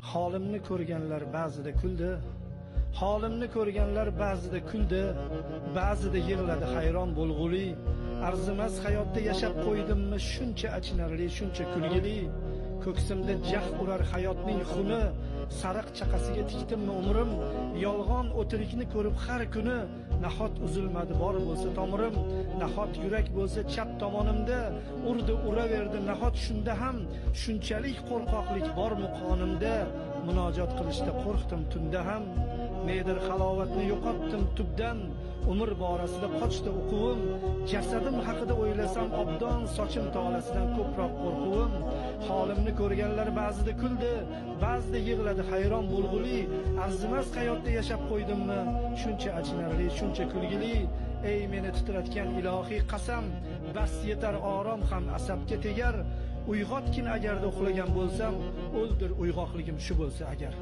Holimni ko'rganlar ba'zida kuldi, holimni ko'rganlar ba'zida kuldi, ba'zida yig'ladi hayron bo'lg'uli. Arzimas hayotda yashab qo'ydimmi shuncha achinarli, shuncha kulgili. Ko'ksimda jah urar hayotning xuni, sariq chaqasiga tikdimmi umrim. Yolg'on o'tirikni ko'rib har kuni, nahot uzilmadi bor bo'lsa tomirim. Nahot yurak bo'lsa chap tomonimda, urdi uraverdi nahot shunda ham. Shunchalik qo'rqoqlik bormi qonimda, munojot qilishda qo'rqdim tunda ham. Nedir halovatni yo'qotdim tubdan, umr borasida qochdi o'quvim. Jasadim haqida o'ylasam obdon, sochim tolasidan ko'proq qo'rquvim. Holimni ko'rganlar ba'zida kuldi, ba'zida yig'ladi hayron bo'lg'uli. Arzimas hayotda yashab qo'ydimmi shuncha achinarli, shuncha kulgili. Ey meni titratgan ilohiy qasam, bas yetar orom ham asabga tegar. Uyg'otgin agarda uxlagan bo'lsam, o'ldir uyg'oqligim shu bo'lsa agar.